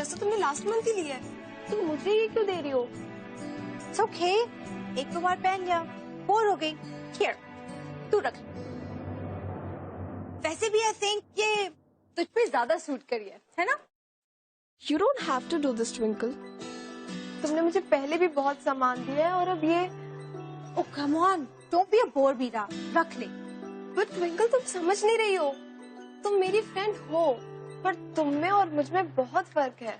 Dress तो तुमने last month ही लिया है, तुम मुझे ये क्यों दे रही हो? It's okay. एक दो बार पहन लिया, बोर हो गई। Here, तू रख। वैसे भी I think ये तुझ पे ज्यादा सूट करी है ना? You don't have to do this, Twinkle. तुमने मुझे पहले भी बहुत सामान दिया है और अब ये। Oh come on, don't be a bore बीरा, रख ले। But Twinkle, तुम समझ नहीं रही हो। तुम मेरी फ्रेंड हो, पर तुम में और मुझ में बहुत फर्क है।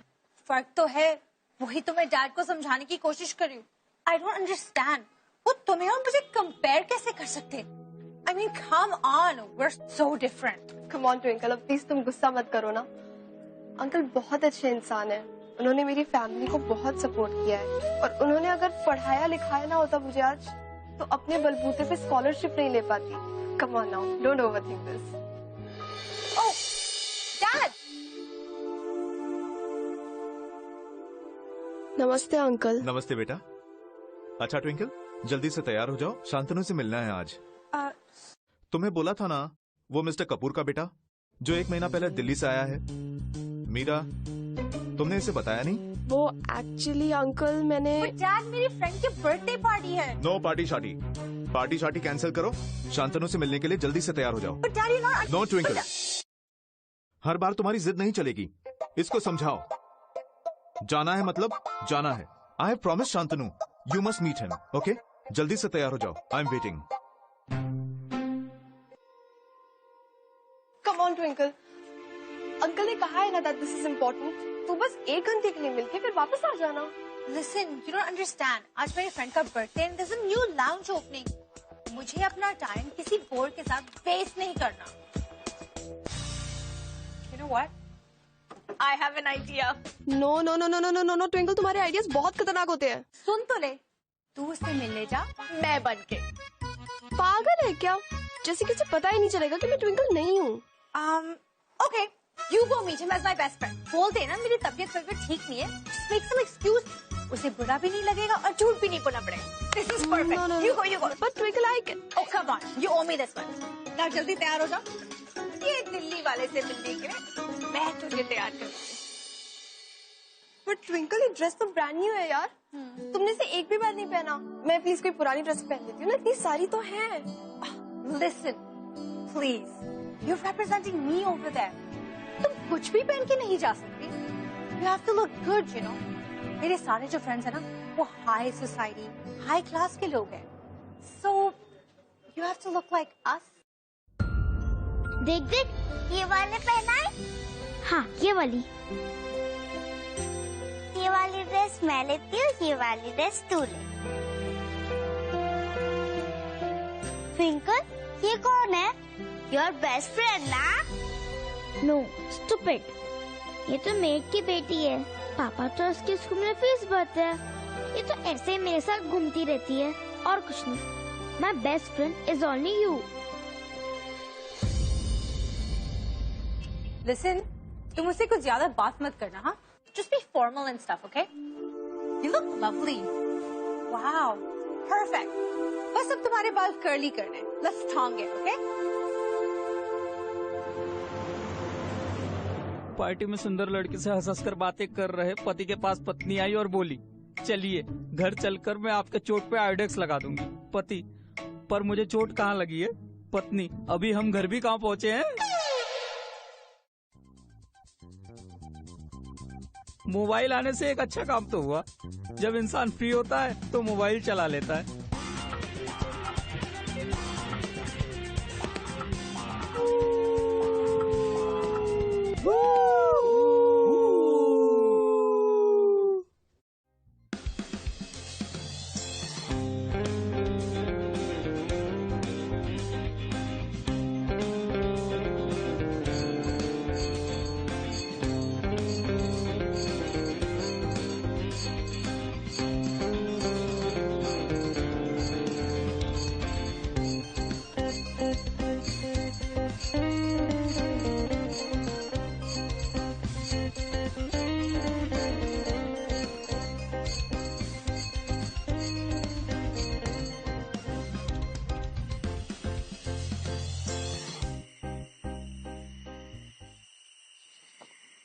फर्क तो है, वही तो मैं डैड को समझाने की कोशिश कर रही हूँ। I don't understand. वो तुम्हें और मुझे कंपेयर कैसे कर सकते? I mean, come on, we're so different. Come on, Twinkle, अब प्लीज तुम गुस्सा मत करो ना। अंकल बहुत अच्छे इंसान हैं। उन्होंने मेरी फैमिली को बहुत सपोर्ट किया है और उन्होंने अगर पढ़ाया लिखाया ना होता मुझे आज, तो अपने बलबूते पे स्कॉलरशिप नहीं ले पाती। Come on now, don't overthink this. Oh, Dad. नमस्ते अंकल। नमस्ते बेटा। अच्छा ट्विंकल, जल्दी से तैयार हो जाओ, शांतनु से मिलना है आज। तुम्हें बोला था ना, वो मिस्टर कपूर का बेटा जो 1 महीना पहले दिल्ली से आया है। मीरा, तुमने इसे बताया नहीं? वो एक्चुअली अंकल मैंने। डैड, मेरी फ्रेंड की बर्थडे पार्टी है। नो पार्टी शार्टी, पार्टी शार्टी कैंसिल करो। शांतनु से मिलने के लिए जल्दी से तैयार हो जाओ। नो ट्विंकल, हर बार तुम्हारी जिद नहीं चलेगी, इसको समझाओ। जाना है मतलब जाना है। I have promise Shantanu, you must meet him, okay? जल्दी से तैयार हो जाओ, I am waiting. Come on Twinkle, uncle ने कहा है ना दैट दिस इज इम्पोर्टेंट। तो बस 1 घंटे के लिए मिलके फिर वापस आ जाना। Listen, you don't understand. आज मेरे फ्रेंड का birthday and there's a new lounge opening. मुझे अपना टाइम किसी बोर के साथ वेस्ट नहीं करना। You know what? I have an idea. No no no no no no no Twinkle, तुम्हारे आइडियाज बहुत खतरनाक होते हैं। सुन तो ले, तू उससे मिलने जा, मैं बन के। पागल है क्या? जैसे किसी पता ही नहीं चलेगा कि मैं ट्विंकल नहीं हूँ। Okay, you go meet him as my best friend. बोल देना मेरी तबीयत ठीक नहीं है। Just make some excuse. उसे बुरा भी नहीं लगेगा और झूठ भी नहीं बोलना पड़ेगा। This is perfect. No, no, You no. go, you go. But Twinkle, I can. Oh come on, you owe me this one. Now जल्दी तैयार हो जा। ये दिल्ली वाले से मिलने के लिए मैं तुझे तैयार करूँगी। But Twinkle, ये ड्रेस तो ब्रांड न्यू है यार। तुमने इसे एक भी बार नहीं पहना। मैं प्लीज कोई पुरानी ड्रेस पहन लेती हूँ ना, इतनी सारी तो है। Listen, please. You're representing me over there. तुम कुछ भी पहन के नहीं जा सकती। You have to look good, you know. मेरे सारे जो फ्रेंड्स हैं ना, वो हाई सोसाइटी, हाई क्लास के लोग हैं। So you have to look like us. देख देख, ये वाले पहना है। हाँ, ये वाली ड्रेस मैं लेती हूँ, ये वाली ड्रेस तू ले। ट्विंकल, ये कौन है? योर बेस्ट फ्रेंड ना? No, stupid. ये तो मेड की बेटी है। पापा तो उसके स्कूल में फीस भरते हैं। ये तो ऐसे ही मेरे साथ घूमती रहती है और कुछ नहीं। My best friend is only you. Listen, तुम मुझसे कुछ ज्यादा बात मत करना, हाँ? Just be formal and stuff, okay? You look lovely. Wow, perfect. बस अब तुम्हारे बाल कर्ली करने। Let's tong it, okay? Party में सुंदर लड़की से हंस कर बातें कर रहे पति के पास पत्नी आई और बोली, चलिए घर चलकर मैं आपके चोट पे आयोडेक्स लगा दूंगी। पति, पर मुझे चोट कहाँ लगी है? पत्नी, अभी हम घर भी कहाँ पहुँचे हैं? मोबाइल आने से एक अच्छा काम तो हुआ, जब इंसान फ्री होता है तो मोबाइल चला लेता है।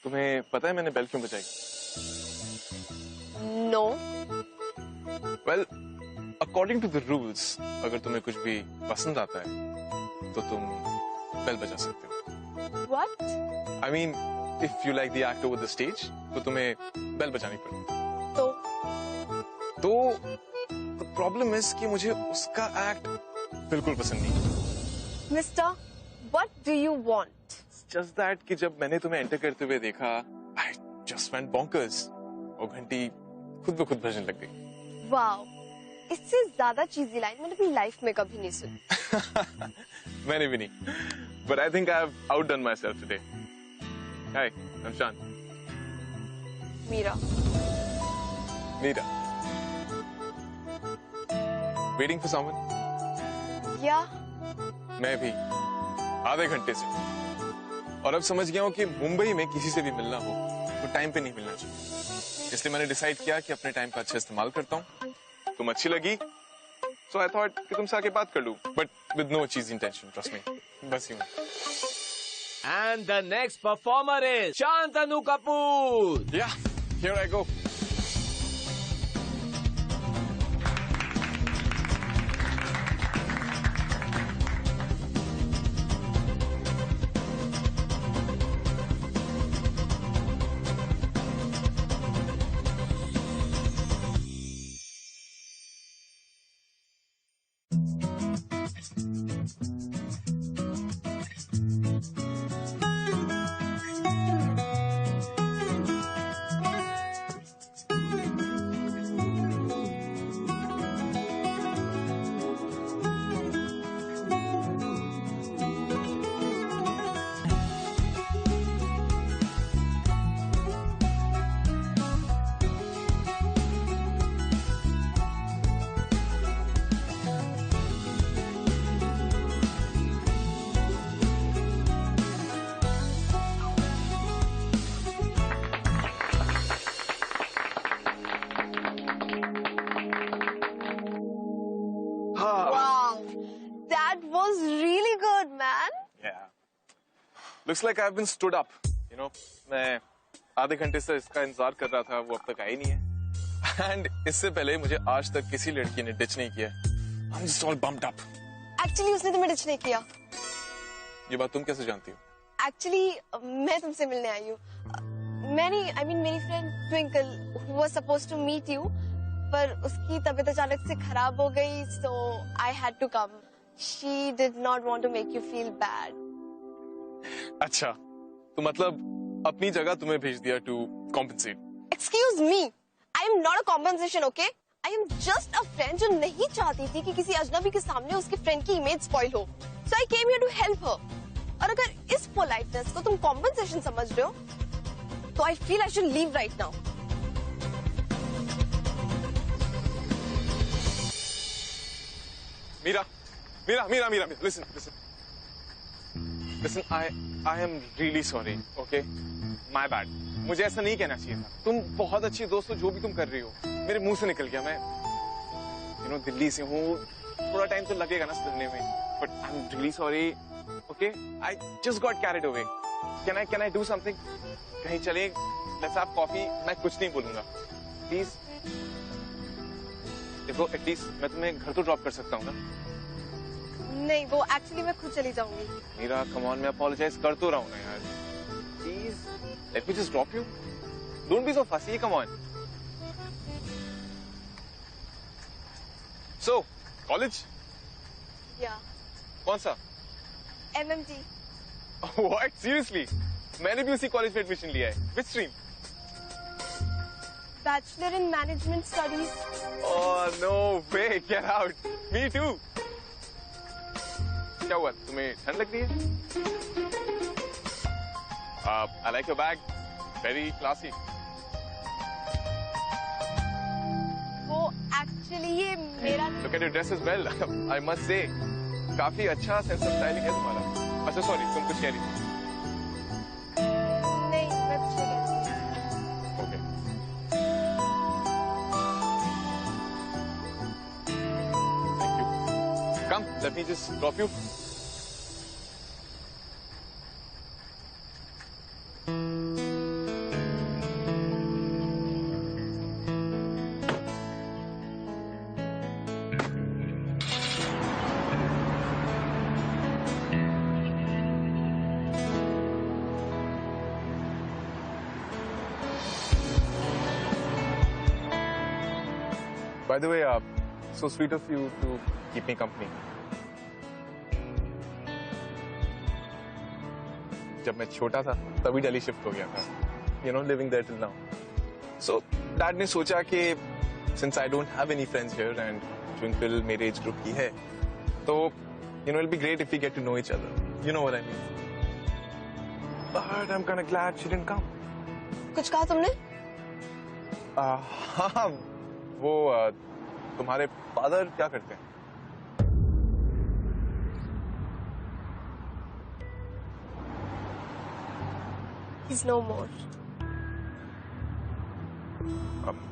तुम्हें पता है मैंने बेल क्यों बजाई? No. Well, according to the rules, अगर तुम्हें कुछ भी पसंद आता है तो तुम बेल बजा सकते हो। What? I mean, if you like the act over the stage तो तुम्हें बेल बजानी पड़ेगी। तो प्रॉब्लम इज कि मुझे उसका एक्ट बिल्कुल पसंद नहीं। Mister, what do you want? Just that कि जब मैंने तुम्हें एंटर करते हुए देखा, आई जस्ट वेंट बॉन्कर्स और घंटी खुद ब खुद बजने लग गई। वाओ, इससे ज्यादा चीजी लाइन मैंने अपनी लाइफ में कभी नहीं सुनी। मैंने भी नहीं, but I think I have outdone myself today. Hi, I'm Shan. Meera. Meera. Waiting for someone? या मैं भी आधे घंटे से। और अब समझ गया हूँ कि मुंबई में किसी से भी मिलना हो तो टाइम पे नहीं मिलना चाहिए। इसलिए मैंने डिसाइड किया कि अपने टाइम का अच्छा इस्तेमाल करता हूँ। तुम अच्छी लगी, so I thought कि तुमसे आके बात कर लूँ, but with no cheesy intention, trust me. बस यूँ। And the next performer is Shantanu Kapoor. Yeah, here I go. Looks like I've been stood up, you know. मैं आधे घंटे से इसका इंतजार कर रहा था, वो अब तक आई नहीं है। And इससे पहले मुझे आज तक किसी लड़की ने डिच नहीं किया। I'm just all bumped up. Actually उसने तुम्हें डिच नहीं किया। ये बात तुम कैसे जानती हो? एक्चुअली मैं तुमसे मिलने आई हूँ। मेरी friend twinkle who was supposed to meet you, पर उसकी तबीयत अचानक से खराब हो गई, so I had to come. She did not want to make you feel bad. अच्छा, तो मतलब अपनी जगह तुम्हें भेज दिया to compensate. Excuse me, I am not a compensation, okay? I am just a friend जो नहीं चाहती थी कि किसी अजनबी के सामने उसके फ्रेंड की इमेज स्पॉइल हो. So I came here to help her. और अगर इस पोलाइटनेस को तुम compensation समझ रहे हो, तो I feel I should leave right now. Mira, listen, I am really sorry, okay? My bad. मुझे ऐसा नहीं कहना चाहिए था। तुम बहुत अच्छी दोस्त हो, जो भी तुम कर रही हो, मेरे मुंह से निकल गया। मैं, you know, दिल्ली से हूँ, थोड़ा टाइम तो लगेगा ना सुधरने में। But I'm really sorry, okay? I just got carried away. Can I do something? कहीं चले, let's have coffee. मैं कुछ नहीं बोलूँगा, please. देखो, at least मैं तुम्हें घर तो ड्रॉप कर सकता हूँ ना? नहीं, वो एक्चुअली मैं खुद चली जाऊंगी। मीरा, come on, मैं apologize कर तो रहा हूँ ना यार। Please, let me just drop you. Don't be so fussy, come on. So, college? Yeah. कौन सा? MMT. What? Seriously? मैंने भी उसी कॉलेज में एडमिशन लिया है। Which stream? Bachelor in Management Studies. Oh no way! Get out. Me too. क्या हुआ? तुम्हें ठंड लग रही है? I like your bag. Very classy. वो एक्चुअली ये मेरा। Look at your dress as well. I must say, काफी अच्छा सेंस ऑफ स्टाइलिंग है तुम्हारा। अच्छा सॉरी, तुम कुछ कह रही थी? नहीं, मैं कुछ नहीं कह रही। Okay. Thank you. Come, let me just drop you. By the way, so sweet of you to keep me company. जब मैं छोटा था तभी दिल्ली शिफ्ट हो गया था. You know, living there till now. So Dad ने सोचा कि since I don't have any friends here and Twinkle मेरे age group की है, तो you know it'll be great if we get to know each other. You know what I mean? But I'm kind of glad she didn't come. कुछ कहा तुमने? हाँ, वो तुम्हारे फादर क्या करते हैं? He's no more.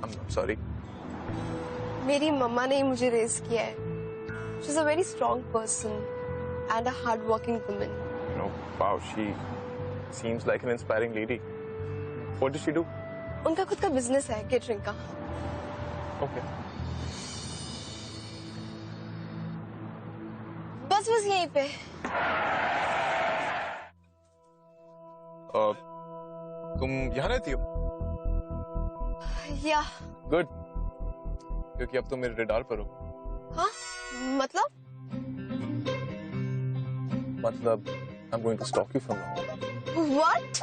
I'm sorry. मेरी मम्मा ने ही मुझे रेज किया है. She's a very strong person and a hard-working woman. You know, wow, she seems like an inspiring lady. What does she do? उनका खुद का बिजनेस है केटरिंग का. Okay. बस यहीं पे. तुम यहाँ रहती हो? या. Good. क्योंकि अब तुम मेरे रडार पर हो. हाँ? मतलब? मतलब I'm going to stalk you from now. What?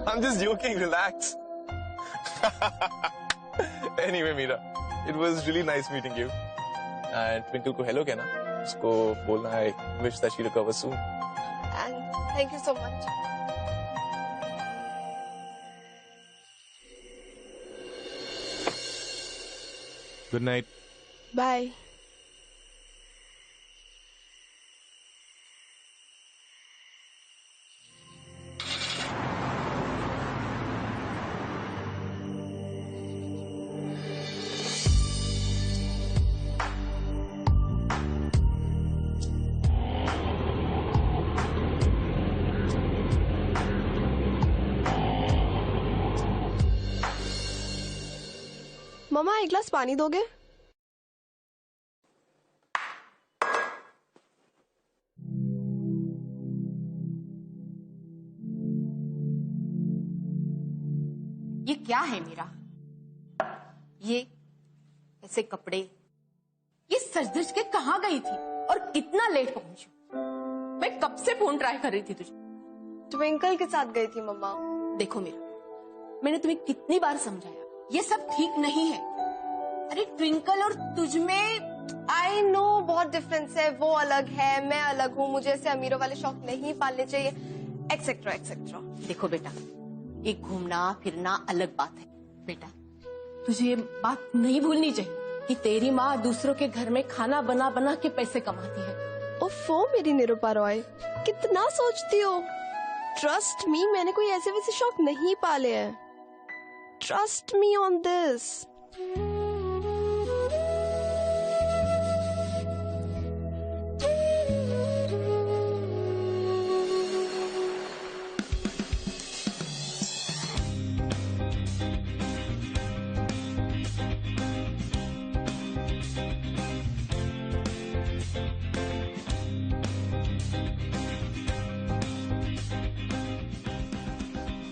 I'm just joking. Relax. Anyway, Meera, it was really nice meeting you. And Twinkle को hello कहना. उसको बोलना I wish that she recovers soon. And thank you so much. Good night. Bye. मम्मा एक गिलास पानी दोगे? ये क्या है मीरा? ये ऐसे कपड़े, ये सज-धज के कहाँ गई थी और कितना लेट पहुंची? मैं कब से फोन ट्राई कर रही थी तुझे. ट्विंकल के साथ गई थी मम्मा. देखो मीरा, मैंने तुम्हें कितनी बार समझाया, ये सब ठीक नहीं है. अरे ट्विंकल और तुझ में आई नो बहुत डिफरेंस है. वो अलग है, मैं अलग हूँ. मुझे ऐसे अमीरों वाले शौक नहीं पालने चाहिए, एक्सेट्रा एक्सेट्रा. देखो बेटा, ये घूमना फिरना अलग बात है. बेटा, तुझे ये बात नहीं भूलनी चाहिए कि तेरी माँ दूसरों के घर में खाना बना बना के पैसे कमाती है. ओफो मेरी निरूपा रॉय, कितना सोचती हो. ट्रस्ट मी, मैंने कोई ऐसे वैसे शौक नहीं पाले हैं. Trust me on this.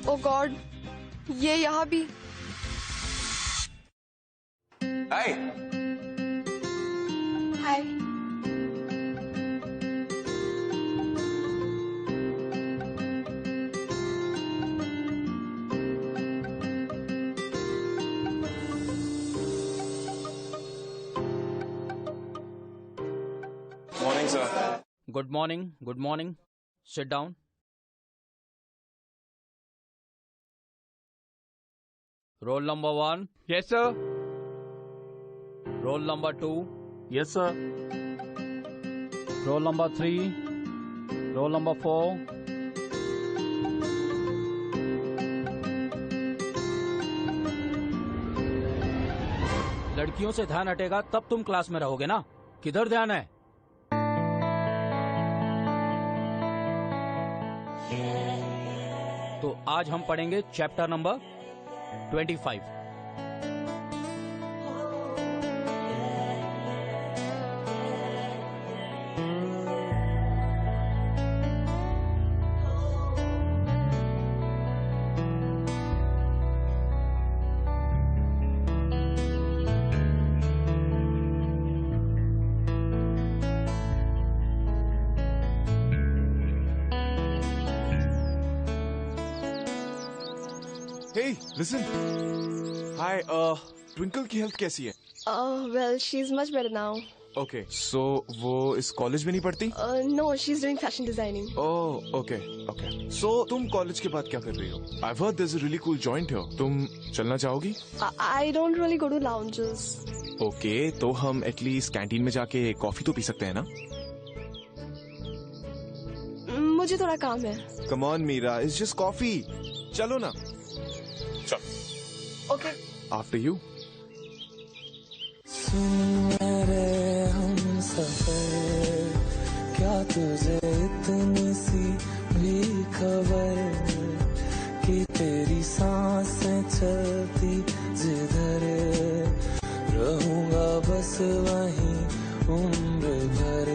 Oh God, ये यहाँ भी. Hi. Hi. Morning, sir. Good morning, good morning. Sit down. Roll number 1. Yes, sir. Roll number 2. Yes, sir. Roll number 3. Roll number 4. लड़कियों से ध्यान हटेगा तब तुम क्लास में रहोगे ना. किधर ध्यान है? तो आज हम पढ़ेंगे chapter number 25. Hey, listen. Hi, twinkle की हेल्थ कैसी है? Well, she's much better now. Okay, so वो इस कॉलेज में नहीं पढ़ती? No, she's doing fashion designing. Oh, okay, okay. So तुम कॉलेज के बाद क्या कर रही हो? I've heard there's a really cool joint here. तुम चलना चाहोगी? I don't really go to lounges. Okay, तो हम एटलीस्ट कैंटीन में जाके कॉफी तो पी सकते हैं ना? मुझे थोड़ा काम है. Come on, Meera, it's just coffee. चलो ना. चल. Okay. After you. क्या तुझे इतनी सी भी खबर कि तेरी सांसें चलती जिधर रहूंगा बस वहीं उम्र भर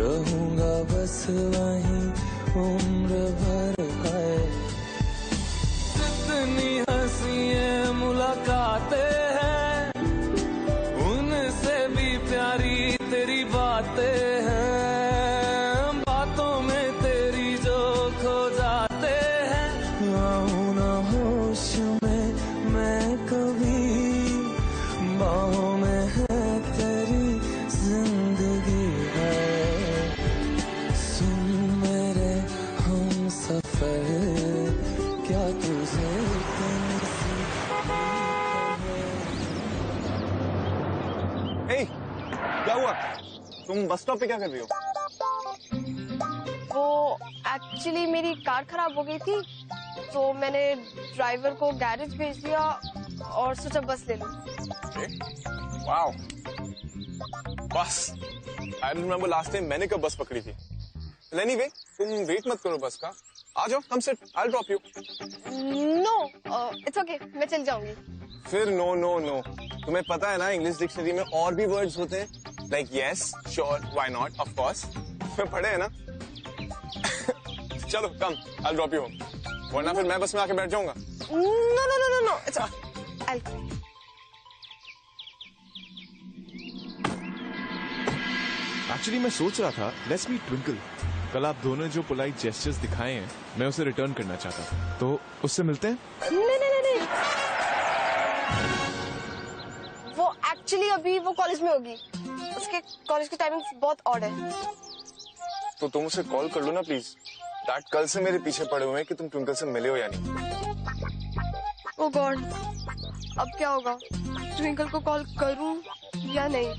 रहूंगा बस वहीं उम्र भर है कितनी हंसियां मुलाकातें हैं उनसे भी प्यारी तेरी बातें हैं बातों में तेरी जो खो जाते हैं आऊं ना होश में मैं कभी बाहों में है तेरी जिंदगी है सुन मेरे हम सफर क्या तुझे इतनी सी Hey, क्या हुआ? तुम बस स्टॉप पे क्या कर रही हो? वो एक्चुअली मेरी कार खराब हो गई थी, तो मैंने ड्राइवर को गैरेज भेज दिया और सोचा बस ले लूं. Wow. बस. I remember last time मैंने कब बस पकड़ी थी. Anyway, तुम वेट मत करो बस का. आ जाओ, come sit. I'll drop you. No, it's okay. मैं चल जाऊंगी. फिर नो नो नो. तुम्हें पता है ना इंग्लिश डिक्शनरी में और भी वर्ड्स होते हैं like yes sure why not of course तुम्हें पढ़े है ना. चलो कम आई ड्रॉप यू होम वरना फिर मैं बस में आके बैठ जाऊंगा. No, it's I'll एक्चुअली मैं सोच रहा था लेट्स मीट ट्विंकल. कल आप दोनों ने जो पोलाइट जेस्चर्स दिखाए हैं मैं उसे रिटर्न करना चाहता हूँ तो उससे मिलते हैं. नहीं. वो एक्चुअली अभी वो कॉलेज में होगी. उसके कॉलेज की टाइमिंग्स बहुत ऑड है. तो तुम उसे कॉल कर लो ना प्लीज. डैड कल से मेरे पीछे पड़े हुए हैं कि तुम ट्विंकल से मिले हो या नहीं. ओह गॉड, अब क्या होगा? ट्विंकल को कॉल करूं या नहीं?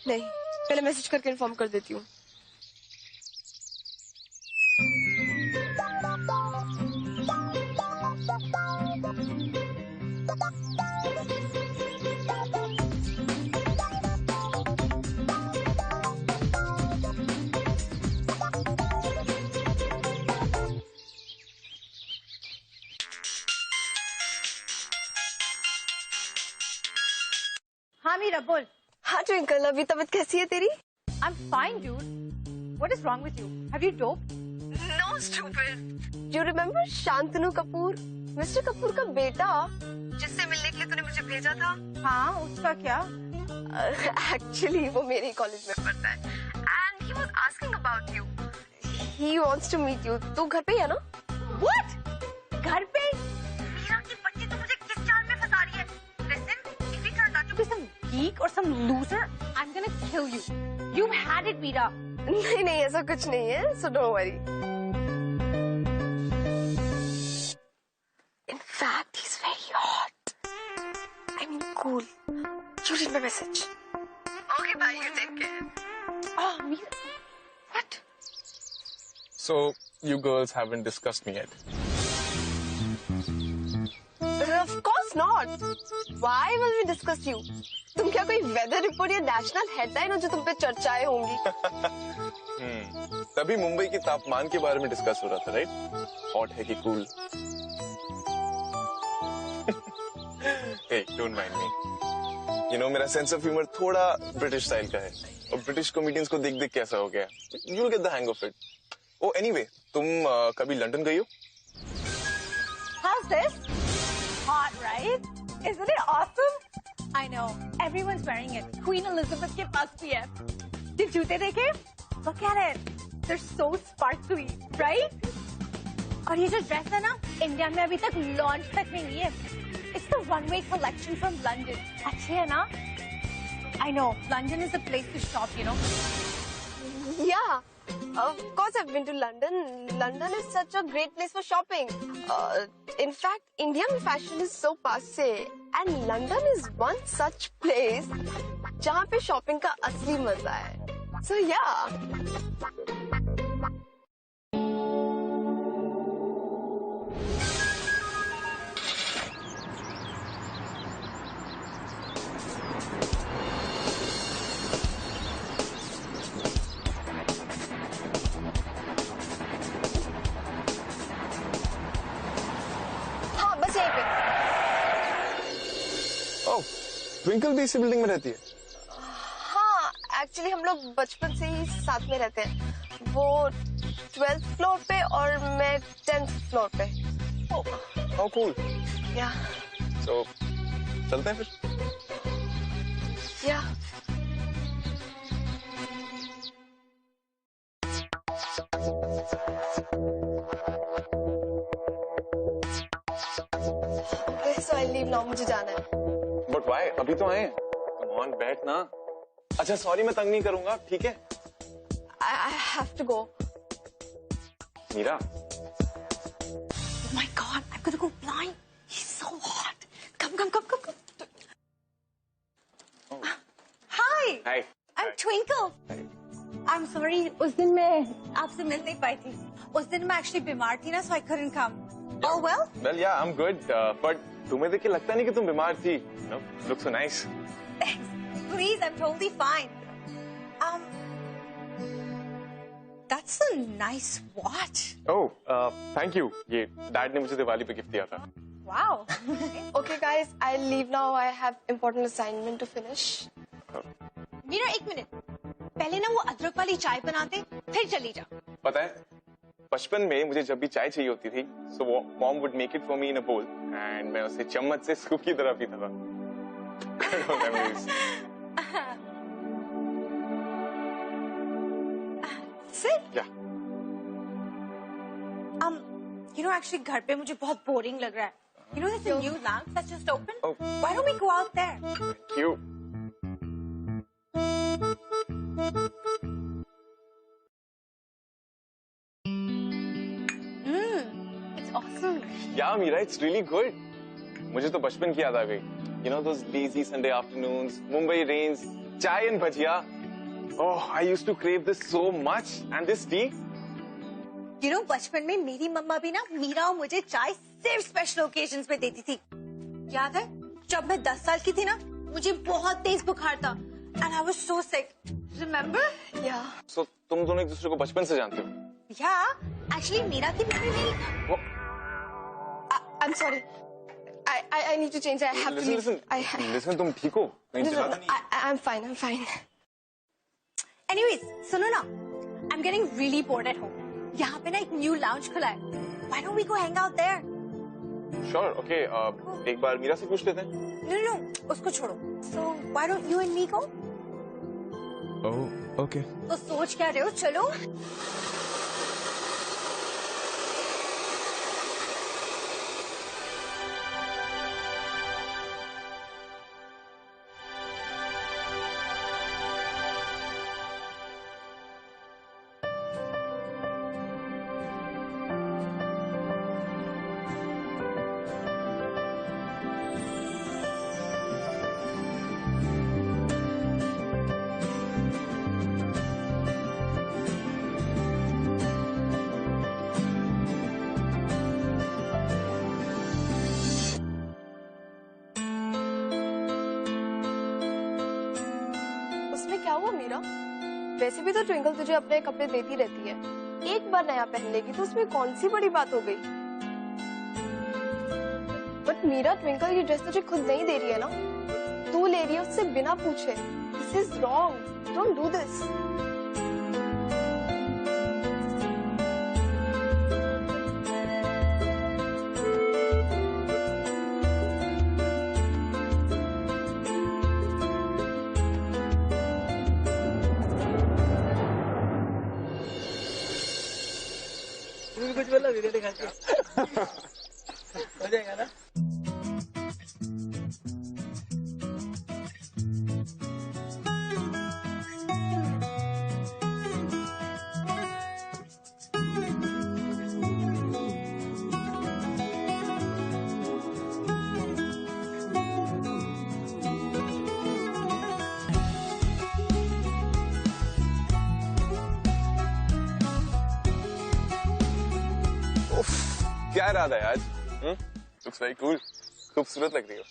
पहले मैसेज करके इन्फॉर्म कर देती हूँ. हाँ मीरा बोल. हाँ ट्विंकल, अभी तबीयत कैसी है तेरी? I'm fine, dude. What is wrong with you? Have you doped? No, stupid. Do you remember Shantanu Kapoor, mister Kapoor का बेटा, जिससे मिलने के लिए तूने मुझे भेजा था? हाँ, उसका क्या? Actually, वो मेरे कॉलेज में पढ़ता है. And he was asking about you. He wants to meet you. तू घर पे ही है ना? What? घर पे? मीरा की बच्ची तो मुझे किस चाल में फंसा रही है? Listen, if he turns out to be some geek or some loser, I'm gonna kill you. You've had it, Meera. नहीं ऐसा कुछ नहीं है. So don't worry. In fact, he's very hot. I mean, cool. You read my message. Okay, bye. You take care. Oh, Meera. What? So you girls haven't discussed me yet. Of course not. Why will we discuss you? तुम क्या कोई weather report या national headline हो जो तुम पे चर्चाएं होंगी? तभी मुंबई के तापमान के बारे में डिस्कस हो रहा था, राइट? हॉट है कि cool? Hey, don't mind me. You know, मेरा सेंस ऑफ ह्यूमर थोड़ा ब्रिटिश स्टाइल का है और ब्रिटिश कॉमेडियंस को देख के ऐसा हो गया. You'll get the hang of it. Oh, anyway, तुम कभी लंदन गई हो? How's this? Hot, right? Isn't it awesome? I know. Everyone's wearing it. Queen Elizabeth के पास भी है. ये जूते देखे? Look at it. They're so sparkly, right? और ये जो ड्रेस है ना, इंडिया में अभी तक लॉन्च तक नहीं है। It's the runway collection from London. अच्छे है ना? I know London is the place to shop, you know. Yeah, of course I've been to London. London is such a great place for shopping. In fact, Indian fashion is so passé, and London is one such place जहाँ पे shopping का असली मजा है. So yeah. हाँ बस यहीं पे. ओह, ट्विंकल भी इसी बिल्डिंग में रहती है? हाँ, एक्चुअली हम लोग बचपन से ही साथ में रहते हैं. वो 12th फ्लोर पे और मैं 10th फ्लोर पे. ओह कूल. या तो चलते हैं फिर. या सो आई लीव नाउ. मुझे जाना है. But why? अभी तो आए. कम ऑन, बैठ ना. अच्छा सॉरी, मैं तंग नहीं करूंगा, ठीक है? I have to go. Meera. Oh my God, I'm gonna go blind. He's so hot. Come. Oh. Hi. Hi. I'm Twinkle. I'm sorry, उस दिन मैं आपसे मिल नहीं पाई थी. उस दिन मैं actually बीमार थी ना, so I couldn't come. Oh well? Well, yeah, I'm good. But तुम्हें देख के लगता नहीं कि तुम बीमार थी. No, look so nice. Thanks. Please, I'm totally fine. That's a nice watch. Oh, thank you. ये डैड ने मुझे दिवाली पे गिफ्ट दिया था. Wow. Okay guys, I'll leave now. I have important assignment to finish. Meera एक मिनट. पहले ना वो अदरक वाली चाय बनाते, फिर चली जा. पता है, बचपन में मुझे जब भी चाय चाहिए होती थी, so mom would make it for me in a bowl, and मैं उसे चम्मच से स्कूप की तरह पीता था. Memories. सिर्फ? Yeah. You know, actually घर पे मुझे बहुत boring लग रहा है. You know, there's a new lounge that's just open. Oh. Why don't we go out there? Cute. It's awesome. Yeah, Meera, it's really good. मुझे तो बचपन की याद आ गई. You know those lazy Sunday afternoons, Mumbai rains, chai and bhajiya. Oh, I used to crave this so much. And this tea. You know, बचपन में मेरी मम्मा भी ना मीरा और मुझे चाय सिर्फ स्पेशल ओकेजन्स पे देती थी. याद है जब मैं 10 साल की थी ना, मुझे बहुत तेज बुखार था. And I was so sick. Remember? Yeah. So तुम दोनों एक दूसरे को बचपन से जानते हो? Yeah. Actually, मीरा की मम्मी मेरी. वो, I'm sorry. I need to change. I have to leave. Listen, तुम ठीक हो? कहीं चिल्लाता नहीं? I'm fine. I'm fine. Anyways, सुनो ना. I'm getting really bored at home. यहाँ पे ना एक new lounge खुला है. Why don't we go hang out there? Sure, okay. एक बार मीरा से पूछ लेते हैं. No, उसको छोड़ो. So why don't you and me go? Oh, okay. तो सोच क्या रहे हो? चलो. उसमें क्या हुआ मीरा? वैसे भी तो ट्विंकल तुझे अपने कपड़े देती रहती है. एक बार नया पहन लेगी तो उसमें कौन सी बड़ी बात हो गई? बट मीरा, ट्विंकल ये ड्रेस तुझे खुद नहीं दे रही है ना. तू ले रही है उससे बिना पूछे. This is wrong. Don't do this. कुछ बोला वीडियो दिखा के. क्या इरादा है आज? लुक्स वेरी कूल, खूबसूरत लग रही हो।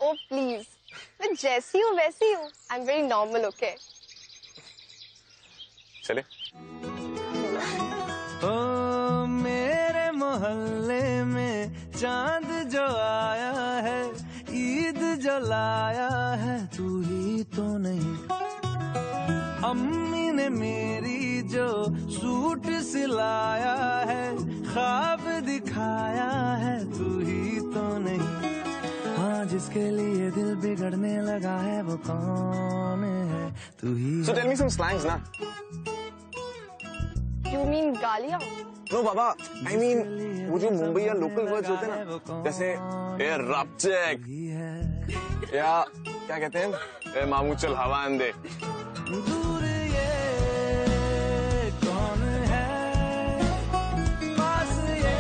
ओ प्लीज, मैं जैसी हूँ वैसी हूँ। I am very normal, okay? चले। ओ मेरे मोहल्ले में चांद जो आया है, ईद जो लाया है, तू ही तो नहीं। अम्मी ने मेरी जो सूट सिलाया है, ख्वाब दिखाया है, तू ही तो नहीं। हाँ, जिसके लिए दिल बिगड़ने लगा है वो कौन है, तू ही। So tell me some slangs ना। You mean गालियाँ? No बाबा, I mean वो जो मुंबई या लोकल वर्ड्स होते हैं ना, जैसे ये रब चेक या क्या कहते हैं, मामू चल हवा अंदे। दूर ये कौन है, पास ये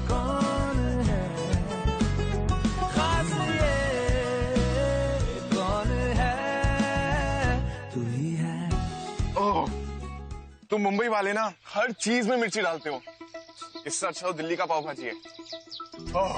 कौन है, खास ये कौन है, तू ही है। ओह, तुम मुंबई वाले ना हर चीज में मिर्ची डालते हो। इससे अच्छा तो दिल्ली का पाव भाजी है। ओह,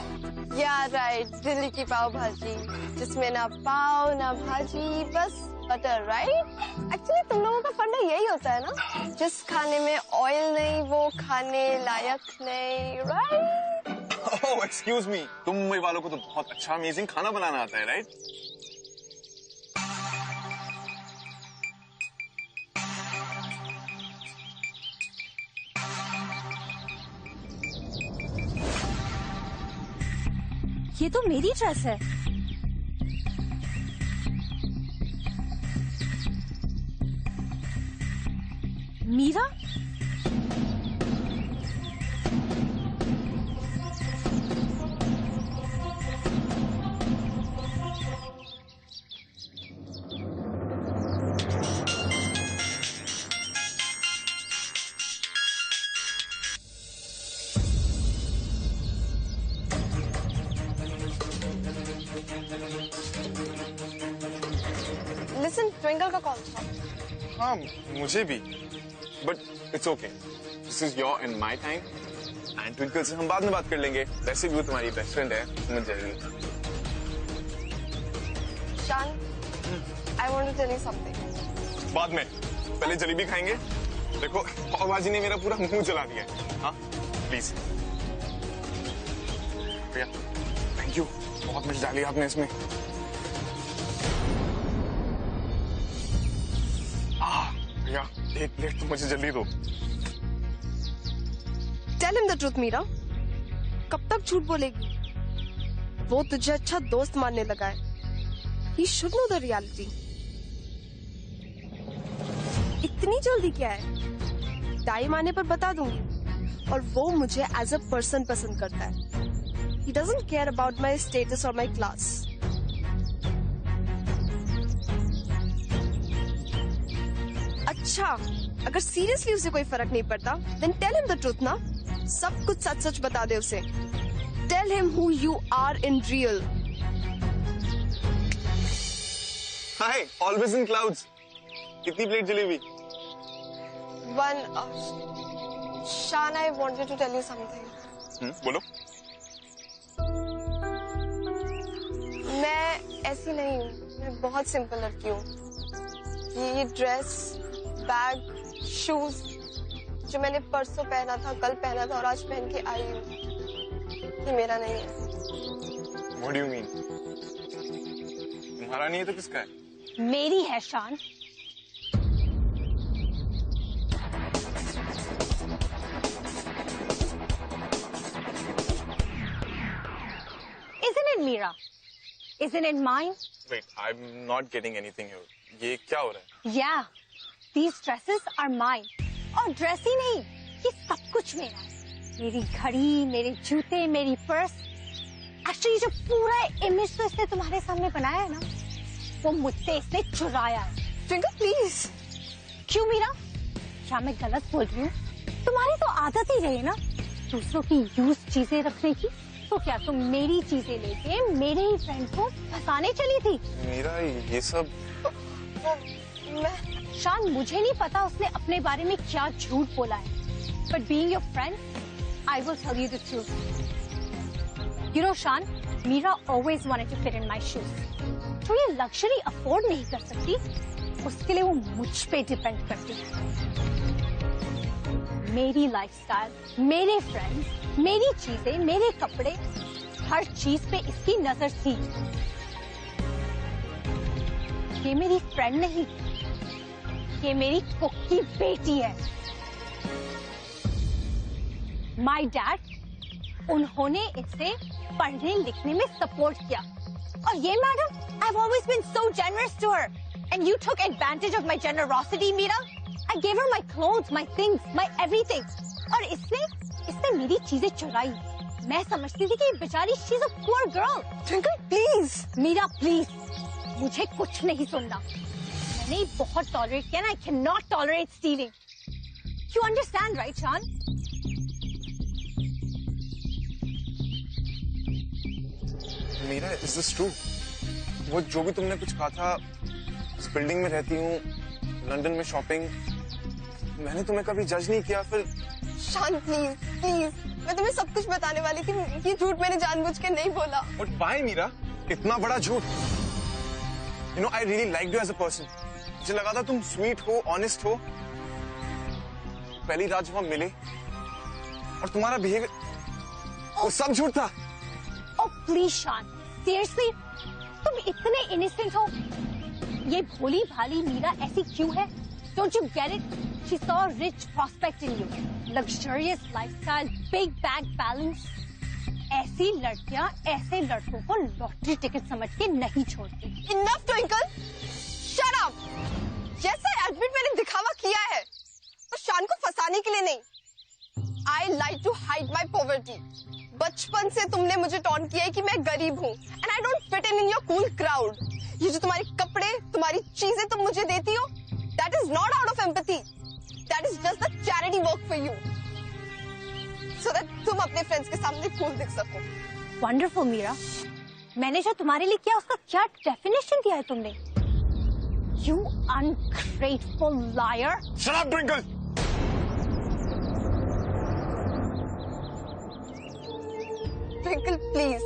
या राइट, दिल्ली की पाव भाजी जिसमें ना पाव ना भाजी, बस बटर, राइट? एक्चुअली तुम लोगों का फंडा यही होता है ना, जिस खाने में ऑयल नहीं वो खाने लायक नहीं, राइट? ओह एक्सक्यूज मी, तुम मुंबई वालों को तो बहुत अच्छा अमेजिंग खाना बनाना आता है, राइट? ये तो मेरी ड्रेस है। मीरा? लिसन, ट्विंकल का कॉल था। हाँ, मुझे भी, but it's okay. This is your and my time, and twinkle से हम बाद में बात कर लेंगे। वैसे भी वो तुम्हारी बेस्ट फ्रेंड है, समझ जाएगी। Shaan, I want to tell you something. बाद में, पहले जलेबी खाएंगे। देखो, पाव भाजी ने मेरा पूरा मुंह जला दिया है। हाँ, प्लीज भैया, थैंक यू, बहुत मिर्च डाली आपने इसमें। भैया, एक प्लेट तो मुझे जल्दी दो। Tell him the truth Meera, कब तक झूठ बोलेगी? वो तुझे अच्छा दोस्त मानने लगा है। He should know the reality. इतनी जल्दी क्या है? टाइम आने पर बता दूंगी। और वो मुझे एज अ पर्सन पसंद करता है। He doesn't care about my status or my class. अच्छा, अगर सीरियसली उसे कोई फर्क नहीं पड़ता, then tell him the truth ना। सब कुछ सच सच बता दे उसे। Tell him who you are in real. Hi, always in clouds. कितनी plate jalebi? One. Shan, I wanted to tell you something. बोलो। मैं ऐसी नहीं हूँ, मैं बहुत सिंपल लड़की हूँ। ये ड्रेस, बैग, शूज जो मैंने परसों पहना था, कल पहना था और आज पहन के आई हूँ, ये मेरा नहीं है। What do you mean? तुम्हारा नहीं है तो किसका है? मेरी है शान। Isn't it Mira? Isn't it mine? Wait, I'm not getting anything here. ये क्या हो रहा है? Yeah, these dresses are mine. और ड्रेस ही नहीं, ये सब कुछ मेरा है। मेरी घड़ी, मेरे जूते, मेरी पर्स। एक्चुअली जो पूरा इमेज तो इसने तुम्हारे सामने बनाया है ना, वो मुझसे इसने चुराया है। Twinkle please. क्यों मीरा? क्या मैं गलत बोल रही हूँ? तुम्हारी तो आदत ही रही ना दूसरों की यूज चीजें रखने की। तो क्या तुम मेरी चीजें लेके मेरे ही फ्रेंड को फंसाने चली थी? मेरा ये सब शान, मुझे नहीं पता उसने अपने बारे में क्या झूठ बोला है, but being your friend I will tell you the truth. You know, Shan, Meera always wanted to fit in my shoes. जो ये luxury afford नहीं कर सकती, उसके लिए वो मुझ पे depend करती है. मेरी lifestyle, मेरे friends, मेरी चीजें, मेरे कपड़े, हर चीज पे इसकी नजर थी. ये मेरी friend नहीं, ये मेरी कुक की बेटी है. My dad, उन्होंने इसे पढ़ने लिखने में सपोर्ट किया. और ये madam, I've always been so generous to her, and you took advantage of my generosity, Meera. I gave her my clothes, my things, my everything. और इसने मेरी चीजें चुराई. मैं समझती थी कि ये बेचारी she's a poor girl. Twinkle, please. Meera, please. मुझे कुछ नहीं सुनना. मैंने बहुत tolerate किया ना. I cannot tolerate stealing. You understand, right, Shan? Meera, is this true? वो जो भी तुमने कुछ कहा था, इस बिल्डिंग में रहती हूँ, लंदन में शॉपिंग, मैंने तुम्हें कभी जज नहीं किया. फिर शान, प्लीज प्लीज, मैं तुम्हें सब कुछ बताने वाली थी. ये झूठ मैंने जानबूझ के नहीं बोला. But why, Meera? इतना बड़ा झूठ. You know, I really liked you as a person. मुझे लगा था तुम स्वीट हो, ऑनेस्ट हो. पहली रात जब हम मिले और तुम्हारा बिहेवियर, वो सब झूठ था. Oh please, Shan. Seriously, तुम इतने innocent हो. ये भोली भाली मीरा ऐसी क्यों है? Don't you get it? She saw a rich prospect in you. Luxurious lifestyle, big bank balance. ऐसी लड़कियां ऐसे लड़कों को लॉटरी टिकट समझ के नहीं छोड़ती. Enough, Twinkle. Shut up. जैसा एडमिट मैंने दिखावा किया है, तो शान को फंसाने के लिए नहीं. I like to hide my poverty. बचपन से तुमने मुझे टॉन्ट किया है कि मैं गरीब हूँ, and I don't fit in your cool crowd. ये जो तुम्हारे कपड़े, तुम्हारी चीजें तुम मुझे देती हो, that is not out of empathy. That is just the charity work for you, so that तुम अपने फ्रेंड्स के सामने cool दिख सको. Wonderful, Meera. मैंने जो तुम्हारे लिए किया उसका क्या डेफिनेशन दिया है तुमने? You ungrateful liar. Shut up, Twinkle. Twinkle, please.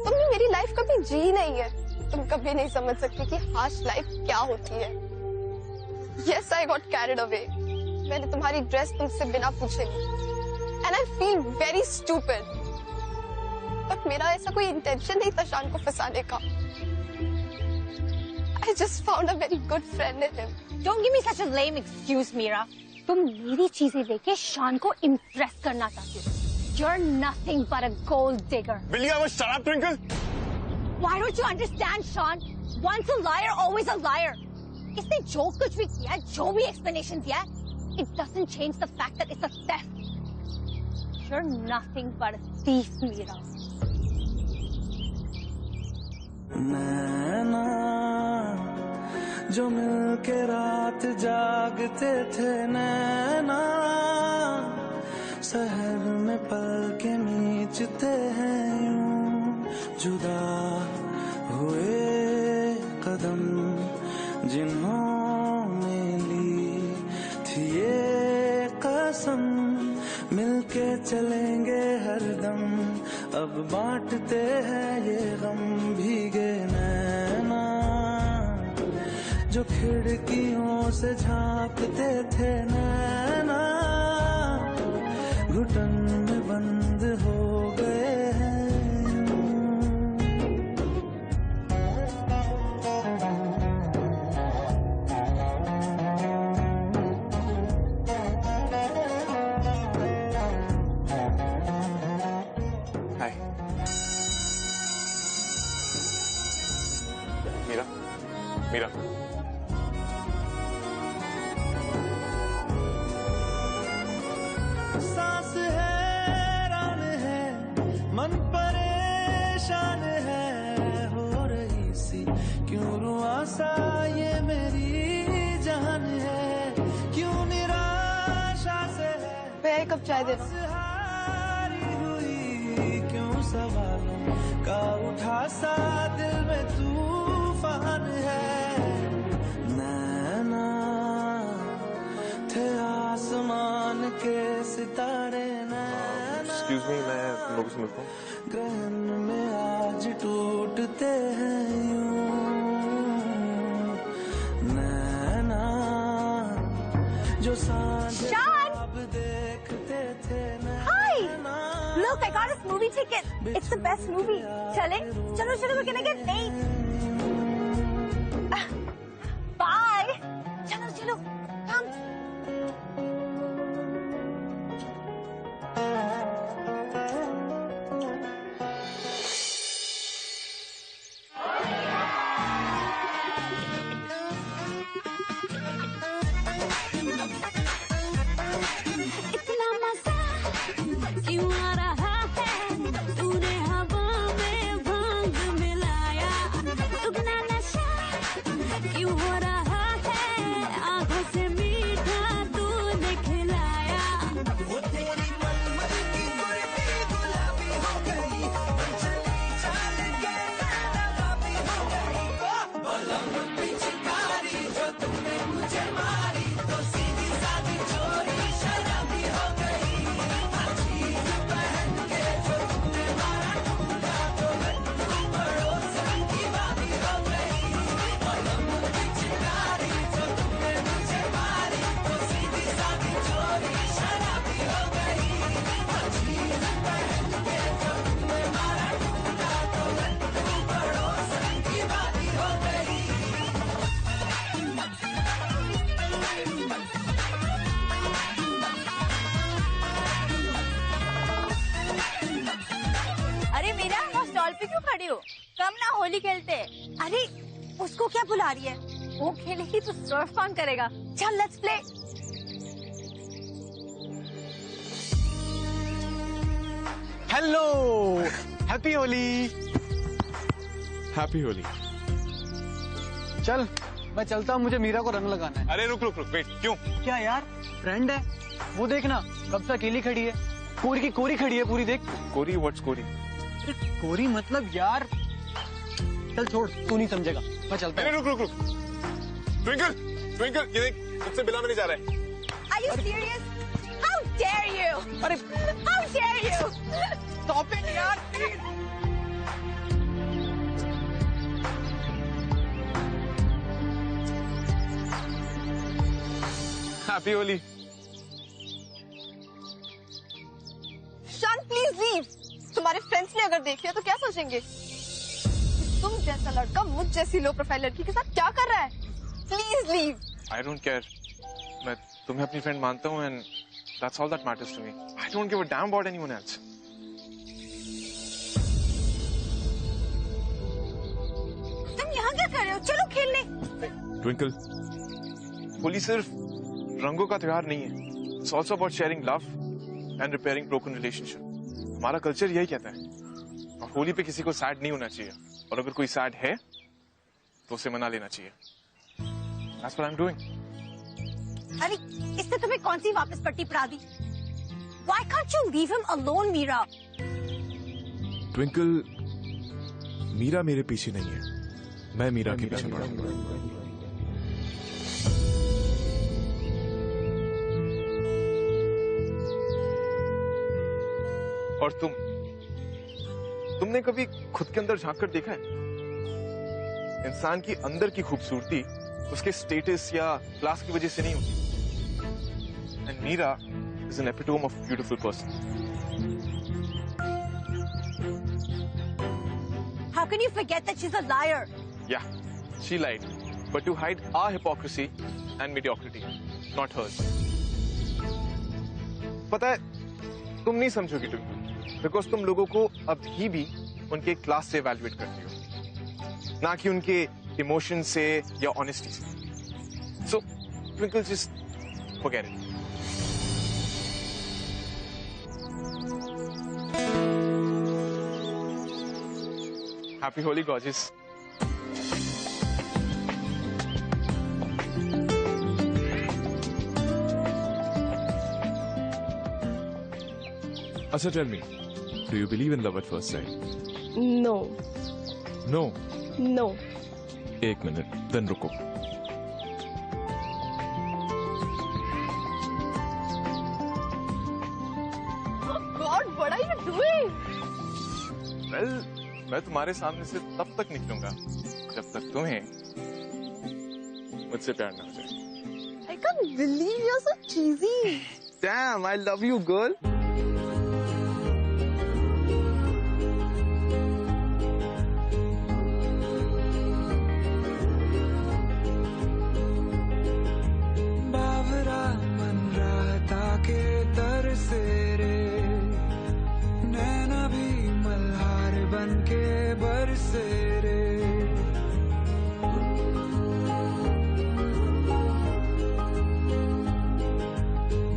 तुमने मेरी लाइफ कभी जी नहीं है. तुम कभी नहीं समझ सकती कि हार्श लाइफ क्या होती है. Yes, I got carried away. मैंने तुम्हारी ड्रेस तुमसे बिना पूछे ली. And I feel very stupid. पर मेरा ऐसा कोई इंटेंशन नहीं था शान को फंसाने का. I just found a very good friend in him. Don't give me such a lame excuse, Meera. तुम मेरी चीजें लेके शान को इम्प्रेस करना चाहती हो. You're nothing but a gold digger. Will you ever shut up, Twinkle? Why don't you understand, Shan? Once a liar, always a liar. इसने जो कुछ भी किया, जो भी explanation दिया, it doesn't change the fact that it's a theft. You're nothing but a thief, Meera. नैना जो मिलके रात जागते थे, नैना शहर में पल के नीचते हैं यूं. जुदा हुए कदम जिन्होंने ली थी ये कसम, मिलके चलेंगे हरदम. अब बांटते हैं ये गम. भीगे नैना जो खिड़कियों से झांकते थे, नैना घुटन में बंद हो गए हैं. Hi. मीरा, मीरा. सांस हैरान है, मन परेशान है, हो रही सी क्यों रुआ सा ये मेरी जान है. क्यों निराशा से है मैं कब चाय देना. हारी हुई, क्यों सवालों का उठा सा दिल में तूफान है. नैना थे आसमान के सितारे, एक्सक्यूज मी, मैं तुम लोगों से मिलता हूँ। ग्रहण में आज टूटते हैं यूं नैना जो सांझ ख्वाब देखते थे Hi! Look, I got this movie ticket. It's the best movie. चले? चलो चलो, we're gonna get late. Bye. चलो चलो, come. इतना मजा क्यों आ रहा है, तूने हवा में भांग मिलाया, दुगना नशा क्यों हो रहा है, आंखों से मीठा तूने खिलाया। वो तेरी मलमल की कुर्ती गुलाबी हो गई, चली चाल के नवाबी हो गई। बलम पिचकारी जो तुमने मुझे मारी, तो सीधी सादी चोरी शराबी हो गई। चीज पहन के जो तुमने मारा ठुमका, तो पड़ोसन की भाभी हो गई। बलम पिचकारी जो तुमने मुझे मारी, तो सीधी सादी चोरी शराबी हो गई। चीज पहन के जो तुमने मारा ठुमका, तो पड़ोसन की भाभी हो गई। अरे मीरा, वो स्टॉल पे क्यों खड़ी हो? कम ना होली खेलते। अरे उसको क्या बुला रही है? वो खेलेगी तो सर्फ कौन करेगा? चल let's play. Hello, happy Holi. Happy Holi. चल मैं चलता हूँ, मुझे मीरा को रंग लगाना है। अरे रुक रुक रुक, वेट, क्यों? क्या यार, फ्रेंड है वो, देखना कब से अकेली खड़ी है, कोरी की कोरी खड़ी है पूरी, देख। कोरी? व्हाट्स कोरी? अरे कोरी मतलब यार, चल छोड़, तू नहीं समझेगा, मैं चलता अरे हूँ। रुक रुक रुक, ट्विंकल ट्विंकल, ये देख, मुझसे मिला नहीं जा रहा है। Are you serious? How dare you? अरे How dare you? stop it यार, please। हैप्पी होली। शान प्लीज लीव। तुम्हारे फ्रेंड्स ने अगर देख लिया तो क्या सोचेंगे? तुम जैसा लड़का मुझ जैसी लो प्रोफाइल लड़की के साथ क्या कर रहा है? Please leave. I don't care, मैं तुम्हें अपनी फ्रेंड मानता हूँ and that's all that matters to me. I don't give a damn about anyone else. तुम यहाँ क्या कर रहे हो? चलो खेलने। ट्विंकल, होली सिर्फ रंगों का त्योहार नहीं है, it's also about sharing love and repairing broken relationship. हमारा कल्चर यही कहता है, और होली पे किसी को सैड नहीं होना चाहिए, और अगर कोई सैड है तो उसे मना लेना चाहिए। That's what I'm doing. अरे इससे तुम्हें कौन सी वापस पट्टी पड़ा दी? Why can't you leave him alone, Meera? Twinkle, Meera मेरे पीछे नहीं है, मैं मीरा के पीछे पड़ा हूँ। और तुमने कभी खुद के अंदर झांक कर देखा है? इंसान की अंदर की खूबसूरती उसके स्टेटस या क्लास की वजह से नहीं होती। And Meera is an epitome of beautiful person. How can you forget that she's a liar? Yeah, she lied, but to hide our hypocrisy and mediocrity, not hers. पता है, तुम नहीं समझोगी ट्विंकल, बिकॉज तुम लोगों को अभी भी उनके क्लास से इवैल्यूएट करती हो, ना कि उनके इमोशन से या ऑनेस्टी से। So Twinkle, just forget it. Happy Holi gorgeous. अच्छा, tell me, do you believe in love at first sight? No no. No. एक मिनट, देन रुको। गॉड, बड़ा ही वेल, मैं तुम्हारे सामने से तब तक निकलूंगा जब तक तुम्हें मुझसे प्यार ना हो जाए। I can't believe you're so cheesy. Damn, I love you, girl. बावरा मन रहता के तरसे रे, नैना भी मल्हार बन के बरसे रे।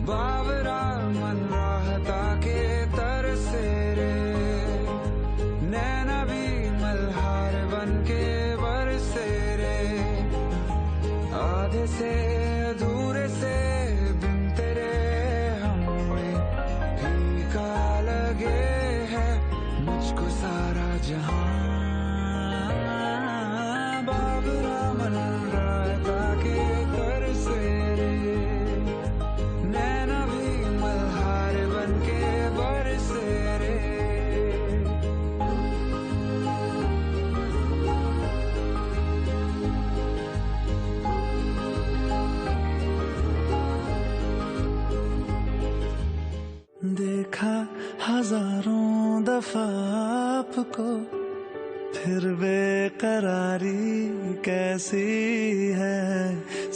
बावरा मन रहता के तरसे रे, नैना भी मल्हार बन के बरसे रे। आधे से अधूरे से बिन तेरे हमें फीका लगे है मुझको सारा जहां। बाबरा मन रहता के तरसे रे, नैना भी मल्हार बन के बरसे रे। देखा हजारों दफा आपको, फिर बेकरारी कैसी है।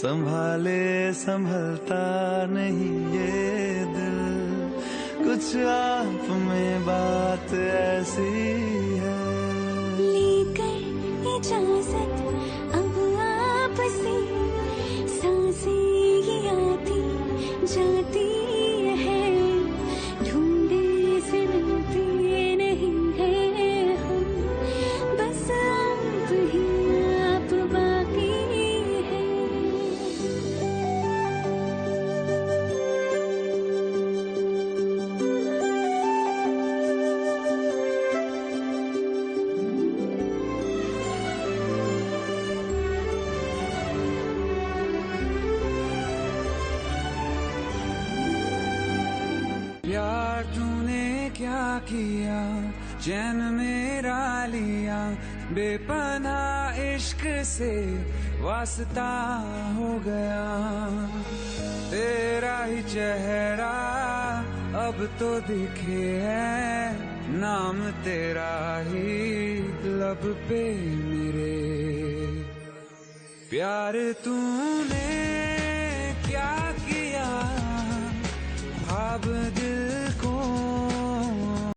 संभाले संभलता नहीं ये दिल, कुछ आप में बात ऐसी है। लेकर इजाजत अब आपसे, सांसें ये आती जाती है, ढूंढे से मिलते नहीं है हम, बस आप ही आप बाकी है। प्यार तूने क्या किया, चैन मेरा लिया, बेपनाह इश्क से वास्ता हो गया। तेरा ही चेहरा अब तो दिखे है, नाम तेरा ही लब पे मेरे। प्यार तूने